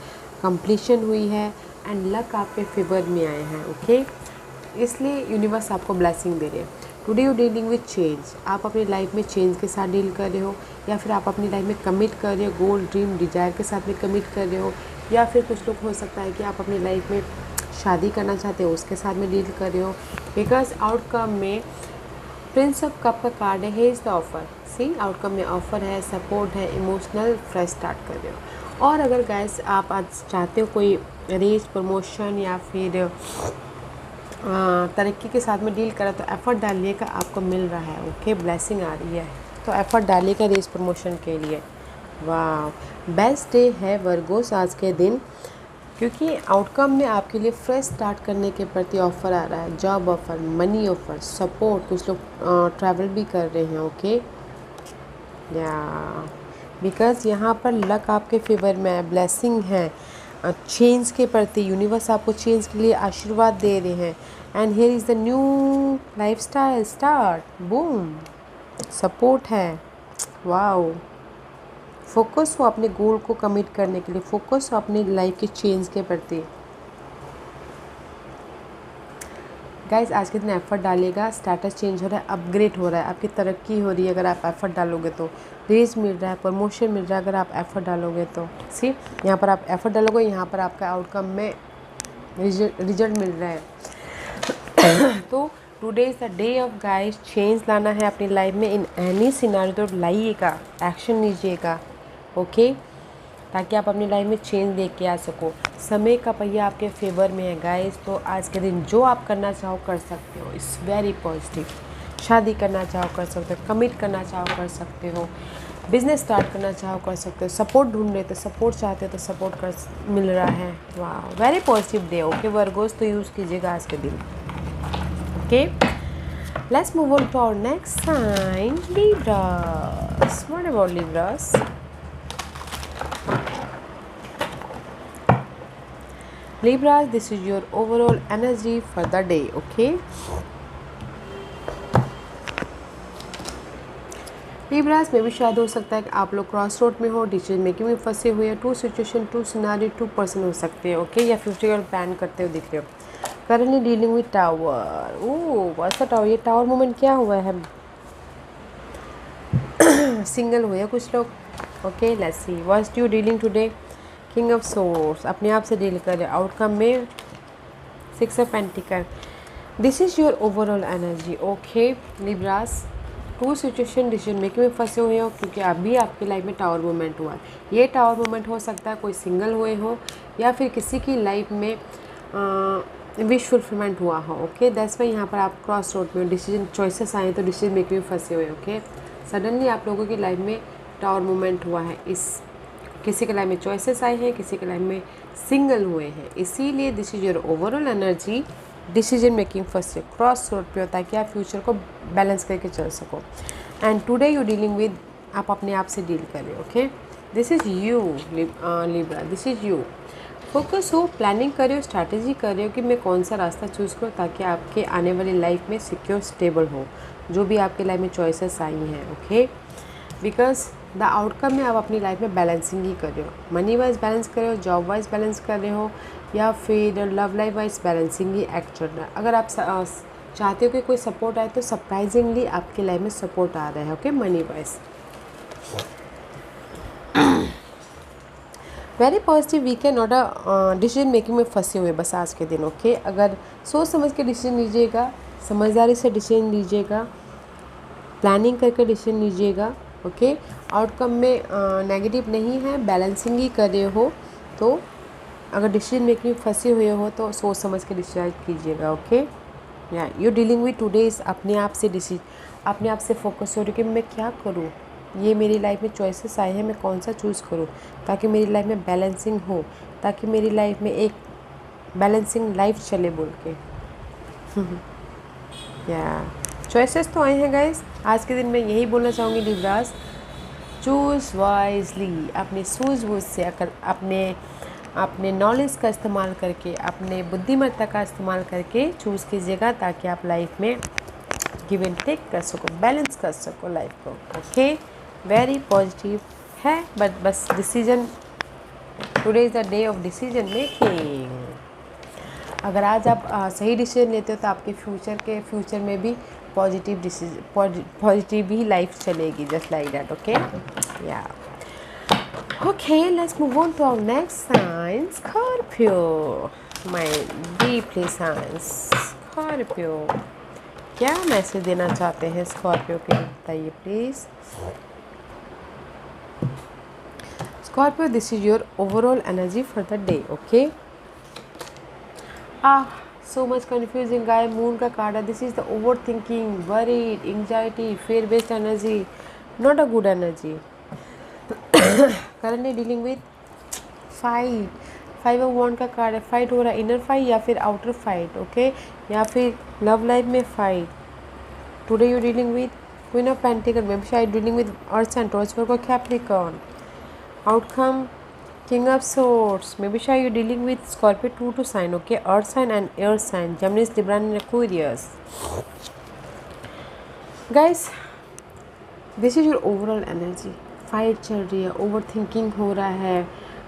कंप्लीशन हुई है एंड लक आपके फेवर में आए हैं। ओके इसलिए यूनिवर्स आपको ब्लेसिंग दे रहे हैं। Today you dealing with change, आप अपनी लाइफ में चेंज के साथ डील कर रहे हो, या फिर आप अपनी लाइफ में कमिट कर रहे हो, गोल ड्रीम डिजायर के साथ में कमिट कर रहे हो, या फिर कुछ लोग हो सकता है कि आप अपनी लाइफ में शादी करना चाहते हो, उसके साथ में डील कर रहे हो। बिकॉज आउटकम में प्रिंस ऑफ कप का कार्ड है, he is the offer. See outcome में ऑफर है, सपोर्ट है, इमोशनल फ्रेश स्टार्ट कर रहे हो। और अगर गाइस आप आज चाहते हो कोई रेज, प्रमोशन या फिर तरक्की के साथ में डील करा, तो एफर्ट डालिएगा, आपको मिल रहा है। ओके ब्लेसिंग आ रही है, तो एफर्ट डालिएगा रेस प्रमोशन के लिए। वाह बेस्ट डे है वर्गोस आज के दिन, क्योंकि आउटकम में आपके लिए फ्रेश स्टार्ट करने के प्रति ऑफ़र आ रहा है, job offer, money offer, support, कुछ लोग ट्रैवल भी कर रहे हैं। ओके या बिकॉज़ यहाँ पर लक आपके फेवर में है, ब्लेसिंग है, चेंज के प्रति यूनिवर्स आपको चेंज के लिए आशीर्वाद दे रहे हैं। And here is the new life style start, boom, support है। वाओ फोकस हो अपने गोल को कमिट करने के लिए, फोकस हो अपनी लाइफ के चेंज के प्रति। गाइज आज के दिन एफर्ट डालिएगा, स्टेटस चेंज हो रहा है, अपग्रेड हो रहा है, आपकी तरक्की हो रही है अगर आप एफर्ट डालोगे तो। रेज मिल रहा है, प्रमोशन मिल रहा है अगर आप एफर्ट डालोगे तो। सी यहाँ पर आप एफर्ट डालोगे, यहाँ पर आपका आउटकम में रिजल्ट मिल रहा है। तो today is the day of guys, change लाना है अपनी लाइफ में इन एनी सिनेरियो, तो लाइएगा, एक्शन लीजिएगा। ओके ताकि आप अपनी लाइफ में चेंज लेके आ सको। समय का पहिया आपके फेवर में है गाइस, तो आज के दिन जो आप करना चाहो कर सकते हो, इट्स वेरी पॉजिटिव। शादी करना चाहो कर सकते हो, कमिट करना चाहो कर सकते हो, बिजनेस स्टार्ट करना चाहो कर सकते हो, सपोर्ट ढूंढ रहे तो सपोर्ट चाहते हो तो सपोर्ट कर मिल रहा है। वाह very positive day. Okay Virgos, तो यूज़ कीजिएगा आज के दिन। Okay let's move on to our next sign, Libras. What about Libras? Libras, this is your overall energy for the day. Okay Libras में भी शायद हो सकता है कि आप लोग क्रॉस रोड में हो, डिसीजन मेकिंग में फंसे हुए हैं, two situation, two scenario, two person हो सकते हैं। ओके या फ्यूचर प्लान करते हुए दिख रहे हो। Currently dealing with tower. Oh what's the tower? ये टावर मोमेंट क्या हुआ है? सिंगल हुए हैं कुछ लोग। Okay let's see what's you dealing today. King of swords, अपने आप से डील करें। आउटकम में 6 of pentacles, this is your overall energy. Okay Libras, two situation, decision making में फंसे हुए हो, क्योंकि अभी आपकी लाइफ में टावर मूवमेंट हुआ है। ये टावर मूवमेंट हो सकता है कोई सिंगल हुए हो या फिर किसी की लाइफ में विश फुलफिलमेंट हुआ हो। ओके दैट्स वाई यहाँ पर आप क्रॉस रोड में डिसीजन चॉइसेस आए तो डिसीजन मेकिंग में फंसे हुए। ओके सडनली आप लोगों की लाइफ में टावर मूवमेंट हुआ है, इस किसी के लाइफ में चॉइसेस आए हैं, किसी के लाइफ में सिंगल हुए हैं, इसीलिए this is your overall energy. Decision making first से क्रॉस रोड पे होता है कि आप फ्यूचर को बैलेंस करके चल सको। And today you dealing with, आप अपने आप से डील करें। Okay this is you Libra, this is you. Focus हो, प्लानिंग कर रहे हो, स्ट्रैटेजी कर रहे हो कि मैं कौन सा रास्ता चूज़ करूँ ताकि आपके आने वाली लाइफ में सिक्योर स्टेबल हो जो भी आपके लाइफ में चॉइसेस आई हैं। ओके बिकॉज द आउटकम में आप अपनी लाइफ में बैलेंसिंग ही कर रहे हो, मनी वाइज बैलेंस कर रहे हो, जॉब वाइज बैलेंस कर रहे हो, या फिर लव लाइफ वाइज बैलेंसिंग ही एक्ट करना है। अगर आप चाहते हो कि कोई सपोर्ट आए तो सरप्राइजिंगली आपकी लाइफ में सपोर्ट आ रहा है। Okay money wise very positive weekend. Not a decision making में फंसे हुए बस आज के दिन। ओके अगर सोच समझ के डिसीजन लीजिएगा, समझदारी से डिसीजन लीजिएगा, प्लानिंग करके डिसीजन लीजिएगा। ओके आउटकम में नेगेटिव नहीं है, बैलेंसिंग ही कर रहे हो, तो अगर डिसीजन मेकिंग में फंसे हुए हो तो सोच समझ के डिसाइड कीजिएगा। ओके या you dealing with today is अपने आप से अपने आप से फोकस हो रही कि मैं क्या करूँ, ये मेरी लाइफ में चॉइसेस आए हैं, मैं कौन सा चूज़ करूँ ताकि मेरी लाइफ में बैलेंसिंग हो, ताकि मेरी लाइफ में एक बैलेंसिंग लाइफ चले बोल के। या चॉइसेस तो आए हैं गाइस। आज के दिन मैं यही बोलना चाहूँगी लिब्रास, चूज़ वाइजली, अपनी सूझबूझ से अगर अपने नॉलेज का इस्तेमाल करके, अपने बुद्धिमत्ता का इस्तेमाल करके चूज़ कीजिएगा, ताकि आप लाइफ में गिव एंड टेक कर सको, बैलेंस कर सको लाइफ को। ओके, वेरी पॉजिटिव है, बट बस decision, today is the day of decision making. अगर आज आप सही डिसीजन लेते हो तो आपके फ्यूचर में भी पॉजिटिव ही लाइफ चलेगी, just like that. Okay, yeah okay, let's move on to our next sign, Scorpio, my deeply sign Scorpio. क्या मैसेज देना चाहते हैं स्कॉर्पियो के लिए, बताइए please. Scorpio, this is your overall energy for the day. Okay, so much confusing guy, moon का card है। This is the over thinking, worried, anxiety, fear based energy, not a good energy। currently dealing with fight, 5 of Wands का card है। Fight हो रहा है, inner fight या फिर outer fight. Okay, या फिर लव लाइफ में fight. Today you dealing with queen of pentacle, may be शायद dealing with earth and torch for Capricorn. Outcome King of Swords, maybe shy you're dealing with Scorpio 2 sign, okay, Earth sign and Air sign, Gemini, Libra and Aquarius. Guys, this is your overall energy। Fight चल रही है, over thinking हो रहा है,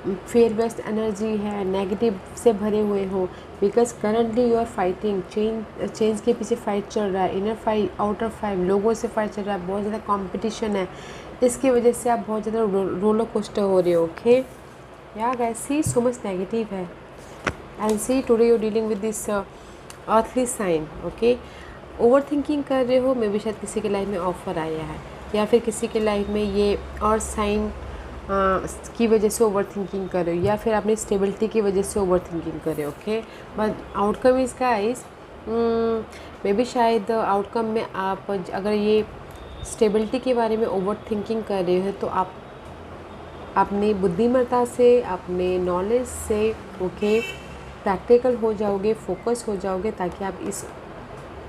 fear based energy है, negative से भरे हुए हो, because currently you are fighting, change के पीछे फाइट चल रहा है, इनर फाइट, आउटर फाइट, लोगों से फाइट चल रहा है, बहुत ज़्यादा कॉम्पिटिशन है, इसकी वजह से आप बहुत ज़्यादा रोलर कोस्टर हो रहे हो। Okay, yeah guys, see so much negative है, and see today you're dealing with this earthly sign। okay, over thinking कर रहे हो, मे भी शायद किसी के लाइफ में ऑफर आया है, या फिर किसी के लाइफ में ये अर्थ साइन की वजह से ओवर थिंकिंग कर रहे हो, या फिर अपनी स्टेबिलिटी की वजह से ओवर थिंकिंग कर रहे हो। Okay, but outcome is guys, मे भी शायद आउटकम में आप अगर ये स्टेबिलिटी के बारे में ओवर थिंकिंग कर रहे हो तो आप अपनी बुद्धिमत्ता से, अपने नॉलेज से ओके प्रैक्टिकल हो जाओगे, फोकस हो जाओगे, ताकि आप इस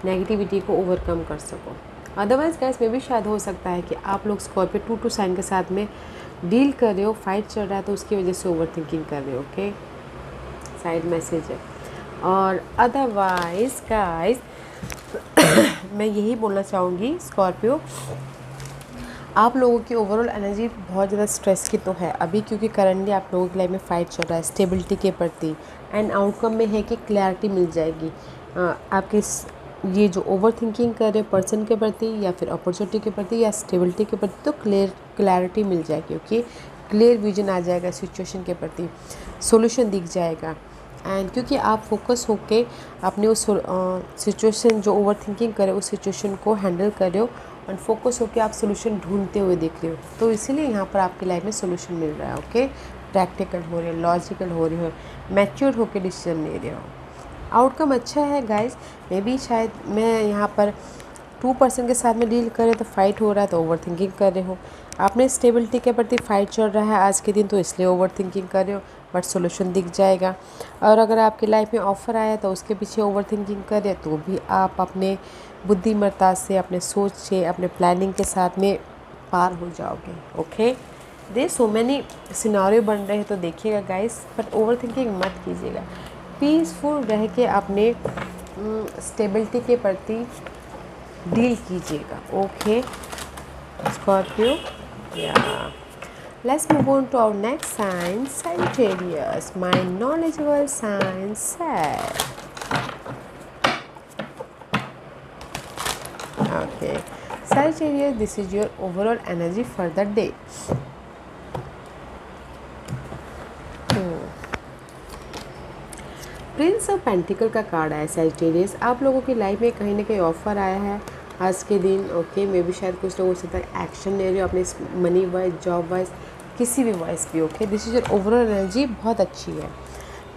नेगेटिविटी को ओवरकम कर सको। अदरवाइज गाइस, में भी शायद हो सकता है कि आप लोग स्कॉर्पियो 2 साइन के साथ में डील कर रहे हो, फाइट चल रहा है, तो उसकी वजह से ओवर थिंकिंग कर रहे हो। ओके, साइड मैसेज है। और अदरवाइज गाइस मैं यही बोलना चाहूँगी स्कॉर्पियो, आप लोगों की ओवरऑल एनर्जी बहुत ज़्यादा स्ट्रेस की तो है अभी, क्योंकि करंटली आप लोगों की लाइफ में फ़ाइट चल रहा है स्टेबिलिटी के प्रति, एंड आउटकम में है कि क्लैरिटी मिल जाएगी आपके ये जो ओवर थिंकिंग कर रहे पर्सन के प्रति, या फिर अपॉर्चुनिटी के प्रति, या स्टेबिलिटी के प्रति, तो क्लैरिटी मिल जाएगी। ओके, क्लियर विजन आ जाएगा सिचुएशन के प्रति, सोल्यूशन दिख जाएगा। एंड क्योंकि आप फोकस होके अपने उस सिचुएशन जो ओवर थिंकिंग करे उस सिचुएशन को हैंडल कर रहे हो, और फोकस होके आप सोल्यूशन ढूंढते हुए देख रहे हो, तो इसीलिए यहाँ पर आपकी लाइफ में सोल्यूशन मिल रहा है। ओके, प्रैक्टिकल हो रहे हो, लॉजिकल हो रहे हो, मैच्योर होके डिसीजन ले रहे हो, आउटकम अच्छा है गाइस। मे बी शायद मैं यहाँ पर 2% के साथ में डील कर रहे तो फाइट हो रहा है, तो ओवर थिंकिंग कर रहे हो, आपने स्टेबिलिटी के प्रति फाइट चल रहा है आज के दिन, तो इसलिए ओवर थिंकिंग कर रहे हो, बट सोल्यूशन दिख जाएगा। और अगर आपकी लाइफ में ऑफ़र आया तो उसके पीछे ओवर थिंकिंग कर रहे तो भी आप अपने बुद्धिमत्ता से, अपने सोच से, अपने प्लानिंग के साथ में पार हो जाओगे। ओके, दे सो मैनी सिनारियो बन रहे हैं, तो देखिएगा गाइस, बट ओवर थिंकिंग मत कीजिएगा, पीसफुल रह के अपने स्टेबिलिटी के प्रति डील कीजिएगा। ओके स्कॉर्पियो, या let's move on to our next sign, Sagittarius, my knowledgeable sign Sag। Okay, Sagittarius, this is your overall energy for the day। Prince of pentacles का कार्ड आया Sagittarius, आप लोगों की life में कहीं ना कहीं ऑफर आया है आज के दिन। ओके, मे भी शायद कुछ लोग हो सकता है एक्शन ले रहे हो अपने मनी वाइज, जॉब वाइज, किसी भी वाइज भी। Okay, this is your overall energy बहुत अच्छी है।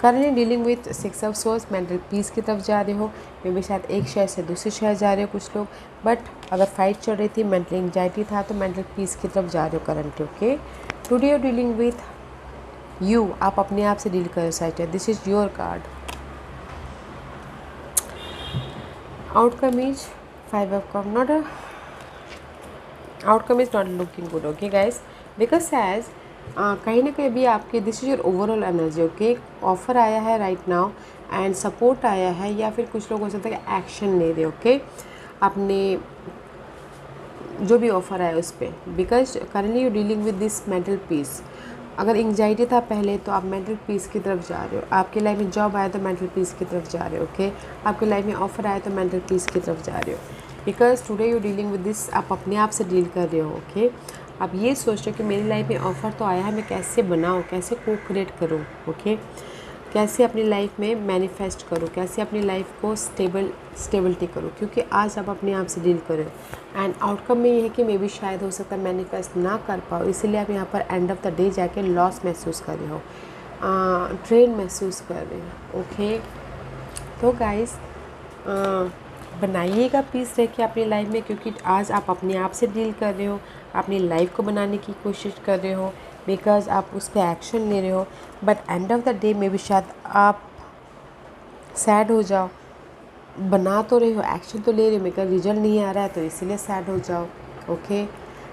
Currently dealing with 6 of source, mental peace की तरफ जा रहे हो, मे भी शायद एक शहर से दूसरे शहर जा रहे हो कुछ लोग, बट अगर फाइट चल रही थी, मेंटल एंजाइटी था, तो मेंटल पीस की तरफ जा रहे हो currently. Okay, today you dealing with you, आप अपने आप से डील करो Sagittarius, this is your card. Outcome is 5 of cup, not a outcome is not looking good, okay guys, because as कहीं ना कहीं भी आपके this is your overall energy, okay. Offer आया है राइट नाउ एंड सपोर्ट आया है, या फिर कुछ लोग हो सकता है कि एक्शन ले रहे, ओके, अपने जो भी ऑफर आया उस पर, because currently you dealing with this mental peace. अगर एंग्जाइटी था पहले तो आप मेंटल पीस की तरफ जा रहे हो। आपके लाइफ में जॉब आया तो मेंटल पीस की तरफ जा रहे हो, ओके। आपके लाइफ में ऑफर आया तो मेंटल पीस की तरफ जा रहे हो, because today you dealing with this. आप अपने आप से डील कर रहे हो, ओके। आप ये सोच रहे हो कि मेरी लाइफ में ऑफ़र तो आया है, मैं कैसे बनाऊँ, कैसे को क्रिएट करूँ, ओके, कैसे अपनी लाइफ में मैनिफेस्ट करूँ, कैसे अपनी लाइफ को स्टेबिलिटी करूँ, क्योंकि आज आप अपने आप से डील करो एंड आउटकम में ये है कि मे भी शायद हो सकता है मैनिफेस्ट ना कर पाओ, इसीलिए आप यहाँ पर एंड ऑफ द डे जाके लॉस महसूस कर रहे हो, ट्रेन महसूस कर रहे हो, ओके। तो गाइस बनाइएगा पीस रह के अपनी लाइफ में, क्योंकि आज आप अपने आप से डील कर रहे हो, अपनी लाइफ को बनाने की कोशिश कर रहे हो, बिकॉज आप उस पर एक्शन ले रहे हो। But end of the day में भी शायद आप सैड हो जाओ, बना तो रहे हो, एक्शन तो ले रहे हो, मगर रिजल्ट नहीं आ रहा है तो इसीलिए सैड हो जाओ, ओके।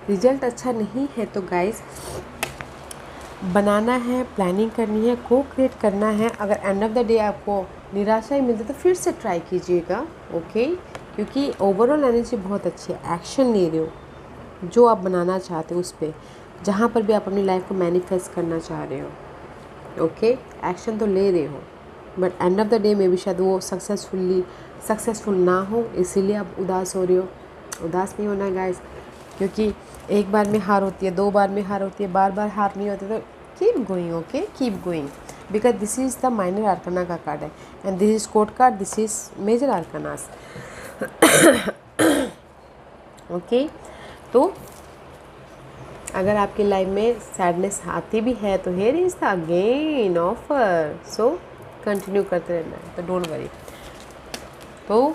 रिजल्ट अच्छा नहीं है तो गाइस बनाना है, प्लानिंग करनी है, को क्रिएट करना है। अगर एंड ऑफ द डे आपको निराशा ही मिलती तो फिर से ट्राई कीजिएगा, ओके, क्योंकि ओवरऑल एनर्जी बहुत अच्छी है। एक्शन ले रहे हो जो आप बनाना चाहते हो उस पर, जहाँ पर भी आप अपनी लाइफ को मैनिफेस्ट करना चाह रहे हो, ओके। एक्शन तो ले रहे हो, but end of the day में भी शायद वो सक्सेसफुल ना हो, इसीलिए आप उदास हो रहे हो। उदास नहीं होना गाइस, क्योंकि एक बार में हार होती है, 2 बार में हार होती है, बार बार हार नहीं होती, तो keep going, okay, keep going, because this is the minor arcana का कार्ड है and this is court card, this is major arcanas, okay. तो अगर आपकी लाइफ में सैडनेस आती भी है तो here is the again offer, so continue करते रहना है, तो डोंट वरी। तो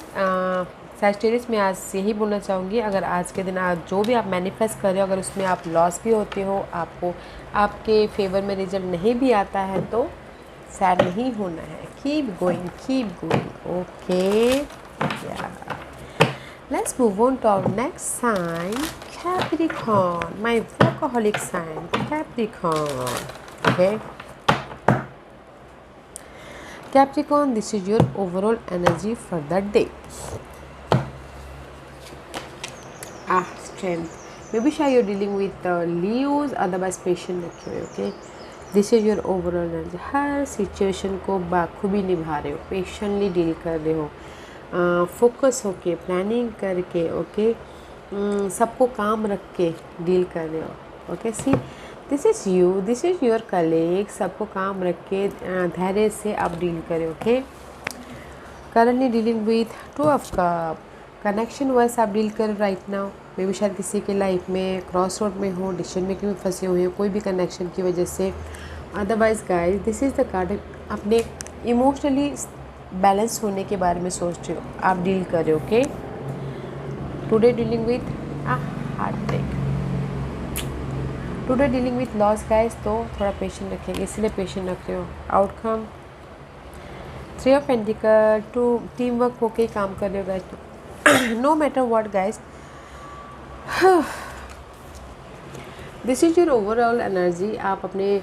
सैजिटेरियस में आज यही बोलना चाहूँगी, अगर आज के दिन आज जो भी आप मैनिफेस्ट कर रहे हो, अगर उसमें आप लॉस भी होते हो, आपको आपके फेवर में रिजल्ट नहीं भी आता है तो सैड नहीं होना है, keep going, okay. Let's move on to our next sign, Capricorn, my workaholic sign, Capricorn, okay. Capricorn, this is your overall energy for the day. Strength. Maybe shy you're dealing with Leos, otherwise patient रखे हुए, okay. This is your overall energy. Her situation को बाखूबी निभा रहे हो, patiently deal कर रहे हो, focus होके, प्लानिंग करके, ओके, सबको काम रख के डील कर रहे हो, okay. C this is your colleague, सबको काम रख के धैर्य से आप डील करें, okay. Currently dealing with 2 of cup, connection wise आप डील कर राइट नाउ, मे भी शायद किसी के लाइफ में क्रॉस रोड में हो, डिसीजन मेकिंग में फंसे हुए हो कोई भी कनेक्शन की वजह से। Otherwise guys this is the card, अपने इमोशनली बैलेंस होने के बारे में सोच रहे हो, आप डील कर रहे हो, okay. Today dealing with heart break, today dealing with loss guys, तो थोड़ा पेशेंट रखेंगे, इसलिए पेशेंट रख रहे हो। Outcome 3 of pentacle, team work होके काम कर रहे हो guys, no matter what guys, this is your overall energy. आप अपने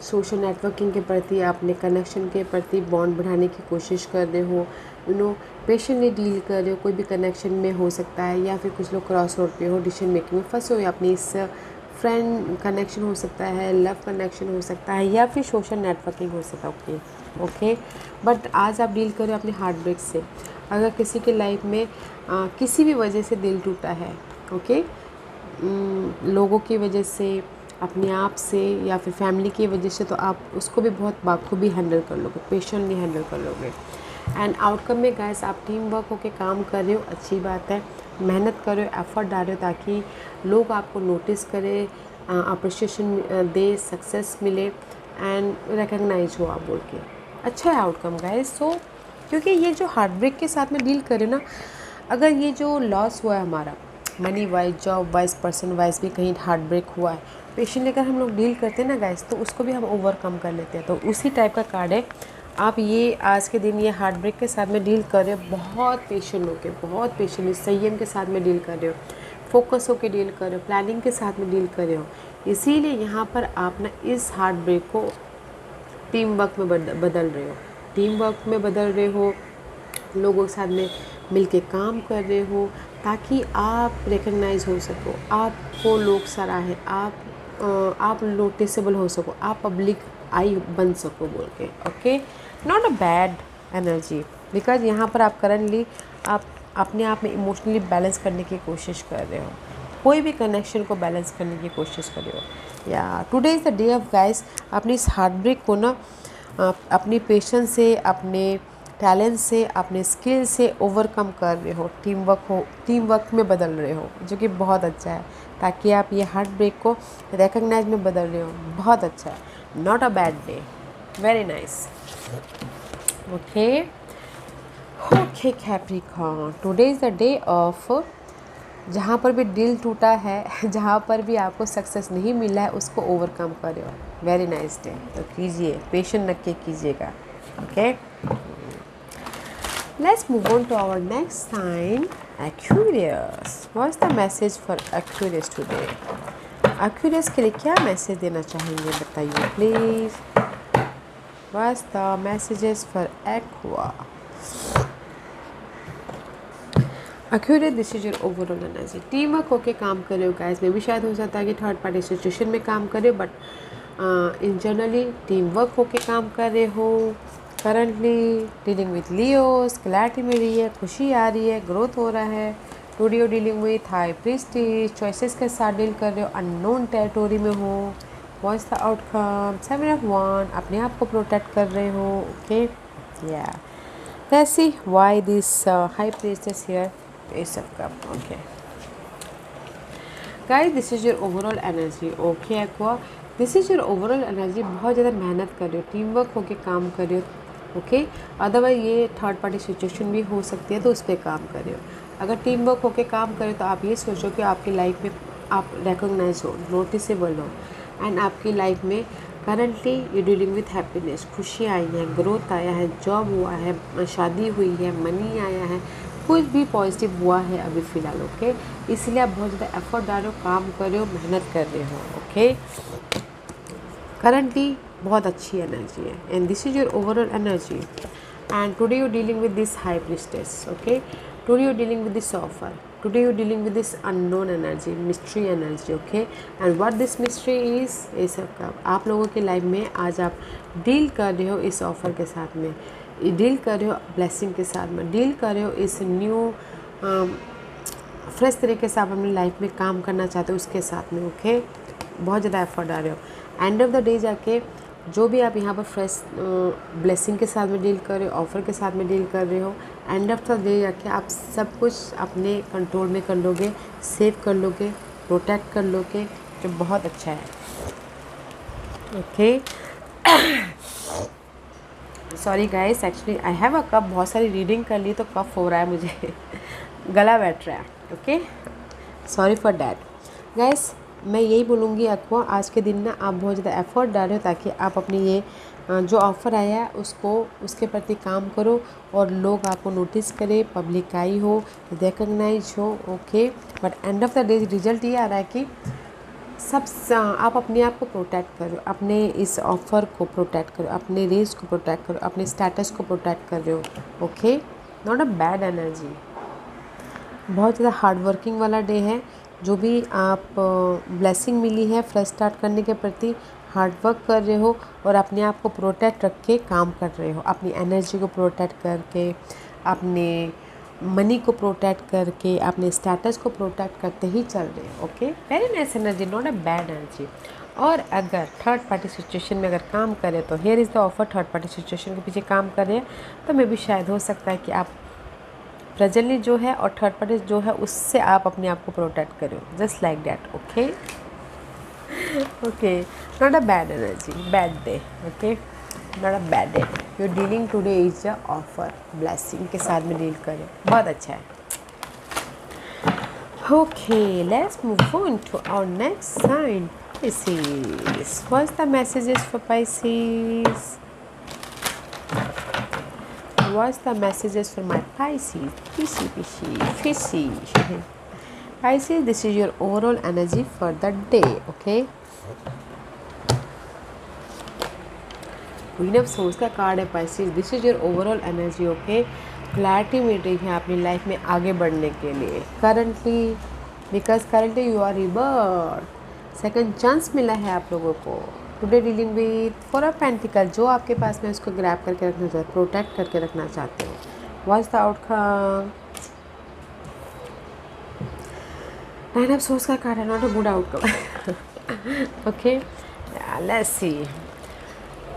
सोशल नेटवर्किंग के प्रति, अपने कनेक्शन के प्रति बॉन्ड बढ़ाने की कोशिश कर रहे हो, पेशेंटली डील कर रहे हो, कोई भी कनेक्शन में हो सकता है, या फिर कुछ लोग क्रॉस रोड पे हो, डिसीजन मेकिंग में फंसे हो, या अपनी इस फ्रेंड कनेक्शन हो सकता है, लव कनेक्शन हो सकता है, या फिर सोशल नेटवर्किंग हो सकता है, ओके। बट आज आप डील कर रहे हो अपने हार्ट ब्रेक से। अगर किसी के लाइफ में किसी भी वजह से दिल टूटा है, ओके, लोगों की वजह से, अपने आप से, या फिर फैमिली की वजह से, तो आप उसको भी बहुत बाखूबी हैंडल कर लोगे, पेशेंटली हैंडल कर लोगे। एंड आउटकम में गाइस आप टीम वर्क होके काम कर रहे हो, अच्छी बात है, मेहनत कर रहे हो, एफर्ट डाल रहे हो, ताकि लोग आपको नोटिस करें, अप्रिशिएशन दे, सक्सेस मिले एंड रिकग्नाइज हो आप बोल के, अच्छा है आउटकम गाइस। सो क्योंकि ये जो हार्ट ब्रेक के साथ में डील करें ना, अगर ये जो लॉस हुआ है हमारा money wise, job wise, person wise भी कहीं हार्ट ब्रेक हुआ है, पेशेंट लेकर हम लोग डील करते हैं ना गाइस, तो उसको भी हम ओवरकम कर लेते हैं। तो उसी टाइप का कार्ड है आप ये आज के दिन ये हार्ट ब्रेक के साथ में डील कर रहे हो, बहुत पेशेंट होके, बहुत पेशेंट संयम के साथ में डील कर रहे हो, फोकस होके डील कर रहे हो, प्लानिंग के साथ में डील कर रहे हो। इसीलिए यहाँ पर आप ना इस हार्ट ब्रेक को टीम वर्क में बदल रहे हो, टीम वर्क में बदल रहे हो, लोगों के साथ में मिलके काम कर रहे हो, ताकि आप रिकग्नाइज हो सको, आपको लोग सराहे, आप नोटिसेबल हो सको, आप पब्लिक आई बन सको बोल के। Okay, not a bad energy, because यहाँ पर आप करंटली आप अपने आप में इमोशनली बैलेंस करने की कोशिश कर रहे हो, कोई भी कनेक्शन को बैलेंस करने की कोशिश कर रहे हो। या today is the day of guys, अपनी इस हार्ट ब्रेक को ना अपनी पेशेंस से, अपने टैलेंट से, अपने स्किल से ओवरकम कर रहे हो, टीम वर्क में बदल रहे हो, जो कि बहुत अच्छा है, ताकि आप ये हार्ट ब्रेक को रिकग्नाइज में बदल रहे हो, बहुत अच्छा है, not a bad day, very nice. Okay okay Capricorn, today is the day of, जहाँ पर भी दिल टूटा है, जहाँ पर भी आपको सक्सेस नहीं मिला है, उसको ओवरकम करो, वेरी नाइस डे। तो कीजिए, पेशेंट रख के कीजिएगा। Okay, let's move on to our next sign, Aquarius. What's the message for Aquarius today? Aquarius के लिए क्या मैसेज देना चाहेंगे बताइए please. What's the messages for Aqua? Aquarius, this is your overall energy. Team work होके काम कर रहे हो गाइस, में भी शायद हो जाता है कि थर्ड पार्टी सिचुएशन में काम कर रहे हो, but in generally team work होके काम कर रहे हो। Currently dealing with Leos, clarity मिल रही है, खुशी आ रही है, ग्रोथ हो रहा है। Today you dealing with high priestess, choices के साथ डील कर रहे हो, अननोन टेरिटोरी में हो। What's the outcome? 7 of Wands, अपने आप को प्रोटेक्ट कर रहे हो। ओके, या let's see why this high priestess here, ace of cup. Okay guys, this is your overall energy. Okay Aqua, this is your overall energy. बहुत ज़्यादा मेहनत कर रहे हो, टीम वर्क होके काम कर रहे हो। ओके, अदरवाइज ये थर्ड पार्टी सिचुएशन भी हो सकती है, तो उस पर काम कर रहे हो। अगर टीम वर्क होके काम करें तो आप ये सोचो कि आपकी लाइफ में आप रिकॉग्नाइज हो, नोटिसेबल हो, एंड आपकी लाइफ में currently you dealing with happiness, खुशी आई है, ग्रोथ आया है, जॉब हुआ है, शादी हुई है, मनी आया है, कुछ भी पॉजिटिव हुआ है अभी फ़िलहाल। ओके, इसलिए आप बहुत ज़्यादा एफर्ट डाल रहे हो, काम कर रहे हो, मेहनत कर रहे हो। ओके, करंटली बहुत अच्छी एनर्जी है, and this is your overall energy. And today you dealing with this high priestess. Okay, today you dealing with this offer, today you dealing with this unknown energy, mystery energy. Okay, and what this mystery is, ये सब का आप लोगों की life में आज आप deal कर रहे हो इस ऑफर के साथ में, डील कर रहे हो ब्लेसिंग के साथ में, डील कर रहे हो इस न्यू फ्रेश तरीके से आप अपनी लाइफ में काम करना चाहते हो उसके साथ में। ओके, बहुत ज़्यादा एफर्ट डाल रहे हो। एंड ऑफ द डे जाके जो भी आप यहाँ पर फ्रेश ब्लेसिंग के साथ में डील कर रहे हो, ऑफ़र के साथ में डील कर रहे हो, एंड ऑफ द डे जाके आप सब कुछ अपने कंट्रोल में कर लोगे, सेव कर लोगे, प्रोटेक्ट कर लोगे, जो बहुत अच्छा है। Okay, sorry guys, actually I have a cup, बहुत सारी रीडिंग कर ली तो कफ हो रहा है मुझे, गला बैठ रहा है। Okay, sorry for that guys. मैं यही बोलूँगी आपको, आज के दिन ना आप बहुत ज़्यादा एफर्ट डालो, ताकि आप अपनी ये जो ऑफ़र आया है उसको, उसके प्रति काम करो, और लोग आपको नोटिस करें, पब्लिक आई हो, रिकग्नाइज हो। Okay, but end of the day result ये आ रहा है कि आप अपने आप को प्रोटेक्ट करो, अपने इस ऑफ़र को प्रोटेक्ट करो, अपने रेस को प्रोटेक्ट करो, अपने स्टेटस को प्रोटेक्ट कर रहे हो। Okay, not a bad energy, बहुत ज़्यादा हार्ड वर्किंग वाला डे है। जो भी आप ब्लेसिंग मिली है फ्रेश स्टार्ट करने के प्रति, हार्ड वर्क कर रहे हो और अपने आप को प्रोटेक्ट रख के काम कर रहे हो, अपनी एनर्जी को प्रोटेक्ट करके, अपने मनी को प्रोटेक्ट करके, अपने स्टेटस को प्रोटेक्ट करते ही चल रहे हो। Okay, very nice energy, not a bad energy. और अगर थर्ड पार्टी सिचुएशन में अगर काम करें तो here is the offer, third party situation के पीछे काम कर रहे हैं तो मे भी शायद हो सकता है कि आप प्रेजेंटली जो है और थर्ड पार्टी जो है उससे आप अपने आप को प्रोटेक्ट करो, just like that. Okay okay, not a bad energy, bad day. Okay, not a bad day, your dealing today is a offer, blessing के साथ में डील करें, बहुत अच्छा है। Okay, let's move on to our next sign, Pisces. What's the messages for Pisces? what's the messages for my Pisces? Fishy. Pisces, this is your overall energy for the day, okay? Queen of source का card है Pisces. This is your overall energy, okay? Clarity मिल रही है अपनी life में आगे बढ़ने के लिए currently, because currently you are rebirth. Second chance मिला है आप लोगों को. Today dealing with 4 of pentacle. जो आपके पास में उसको ग्रैब करके रखना चाहते हो, प्रोटेक्ट करके रखना चाहते हो. What's the outcome? 9 of source का कार्ड है, not a good outcome. Okay, let's see.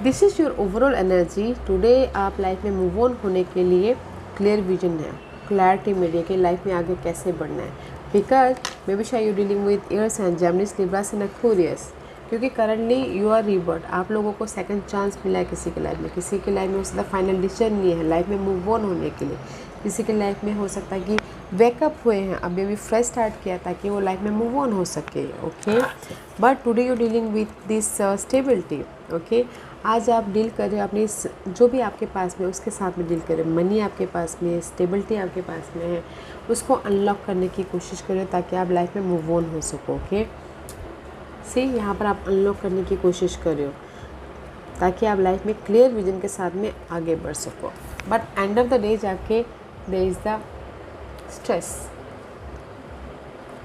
This is your overall energy. Today आप लाइफ में मूव ऑन होने के लिए क्लियर विजन है, क्लैरिटी मिल रही है कि लाइफ में आगे कैसे बढ़ना है. बिकॉज मे बी शायद you dealing with Aries and Geminis, Libras and Aquarius. क्योंकि करंटली यू आर रिबर्थ. आप लोगों को सेकंड चांस मिला है किसी के लाइफ में. किसी के लाइफ में हो सकता है फाइनल डिसीजन नहीं है लाइफ में मूव ऑन होने के लिए. किसी के लाइफ में हो सकता है कि वेकअप हुए हैं, अभी अभी फ्रेश स्टार्ट किया ताकि वो लाइफ में मूव ऑन हो सके, okay? But today you dealing with this stability, okay? आज आप डील कर रहे हो अपनी जो भी आपके पास में उसके साथ में डील कर रहे हो. मनी आपके पास में है, स्टेबिलिटी आपके पास में है, उसको अनलॉक करने की कोशिश करो ताकि आप लाइफ में मूव ऑन हो सको, ओके? सी, यहाँ पर आप अनलॉक करने की कोशिश कर रहे हो ताकि आप लाइफ में क्लियर विजन के साथ में आगे बढ़ सको. But end of the day जाके there is the stress.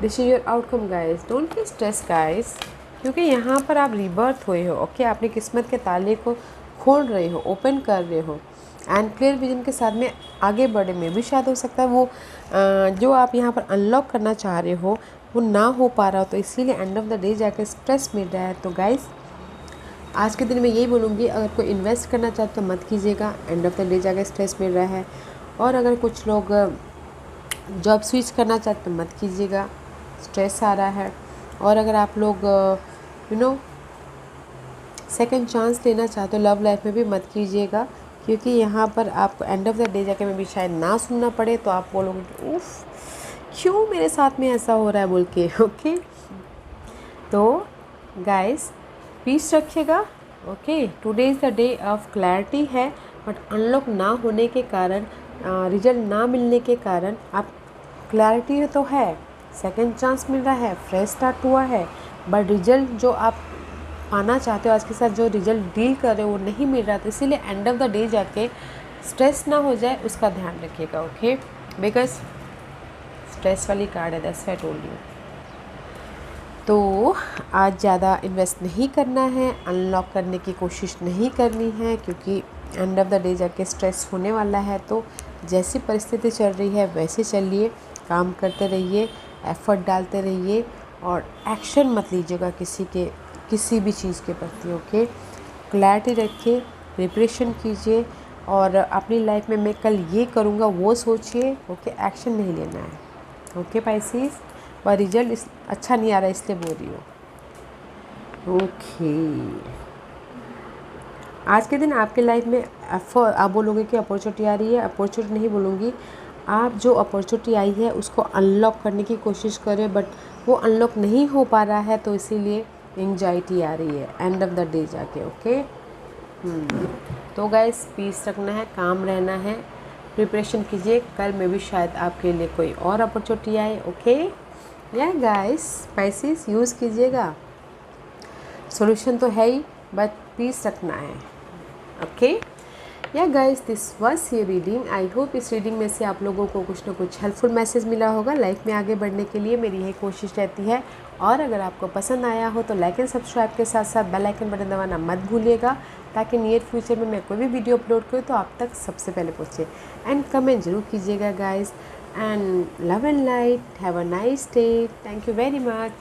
This is your outcome guys. Don't be stress guys, क्योंकि यहाँ पर आप रिबर्थ हुए हो, ओके? अपनी किस्मत के ताले को खोल रहे हो, ओपन कर रहे हो एंड क्लियर विजन के साथ में आगे बढ़े में भी शायद हो सकता है वो जो आप यहाँ पर अनलॉक करना चाह रहे हो वो ना हो पा रहा हो, तो इसीलिए एंड ऑफ द डे जाकर स्ट्रेस मिल रहा है. तो गाइस आज के दिन मैं यही बोलूँगी, अगर कोई इन्वेस्ट करना चाहते तो मत कीजिएगा, एंड ऑफ द डे जाकर स्ट्रेस मिल रहा है. और अगर कुछ लोग जॉब स्विच करना चाहते तो मत कीजिएगा, स्ट्रेस आ रहा है. और अगर आप लोग सेकंड चांस लेना चाहते हो लव लाइफ में भी मत कीजिएगा, क्योंकि यहाँ पर आपको एंड ऑफ द डे जाके में भी शायद ना सुनना पड़े, तो आप बोलोगे कि उफ क्यों मेरे साथ में ऐसा हो रहा है बोल के, ओके? तो गाइस पीस रखिएगा, okay? Today is the day of clarity है, बट अनलॉक ना होने के कारण, रिजल्ट ना मिलने के कारण, आप क्लैरिटी तो है, सेकंड चांस मिल रहा है, फ्रेश स्टार्ट हुआ है, बट रिजल्ट जो आप पाना चाहते हो आज के साथ जो रिजल्ट डील कर रहे हो वो नहीं मिल रहा. तो इसीलिए एंड ऑफ द डे जाके स्ट्रेस ना हो जाए उसका ध्यान रखिएगा, ओके? बिकॉज स्ट्रेस वाली कार्ड है, that's why I told you. तो आज ज़्यादा इन्वेस्ट नहीं करना है, अनलॉक करने की कोशिश नहीं करनी है, क्योंकि एंड ऑफ द डे जाके स्ट्रेस होने वाला है. तो जैसी परिस्थिति चल रही है वैसे चलिए, काम करते रहिए, एफर्ट डालते रहिए और एक्शन मत लीजिएगा किसी भी चीज़ के प्रति, ओके? क्लैरिटी रखिए, प्रिपरेशन कीजिए और अपनी लाइफ में मैं कल ये करूँगा वो सोचिए, ओके? एक्शन नहीं लेना है, ओके Pisces? और रिजल्ट अच्छा नहीं आ रहा इसलिए बोल रही हूँ, ओके? आज के दिन आपके लाइफ में आप बोलोगे कि अपॉर्चुनिटी आ रही है, अपॉर्चुनिटी नहीं बोलूँगी, आप जो अपॉर्चुनिटी आई है उसको अनलॉक करने की कोशिश करें, बट वो अनलॉक नहीं हो पा रहा है, तो इसीलिए एंग्जाइटी आ रही है एंड ऑफ द डे जाके, ओके? तो गाइस पीस रखना है, काम रहना है, प्रिपरेशन कीजिए, कल में भी शायद आपके लिए कोई और अपॉर्चुनिटी आए, ओके? या गाइस Pisces यूज़ कीजिएगा, सॉल्यूशन तो है ही, बट पीस रखना है, ओके? या guys this was your reading. I hope इस रीडिंग में से आप लोगों को कुछ ना कुछ हेल्पफुल मैसेज मिला होगा. लाइफ में आगे बढ़ने के लिए मेरी यही कोशिश रहती है. और अगर आपको पसंद आया हो तो लाइक एंड सब्सक्राइब के साथ साथ बेल आइकन बटन दबाना मत भूलिएगा, ताकि नियर फ्यूचर में मैं कोई भी वीडियो अपलोड करूँ तो आप तक सबसे पहले पहुँचे. एंड कमेंट जरूर कीजिएगा guys. And love and light. Have a nice day. Thank you very much.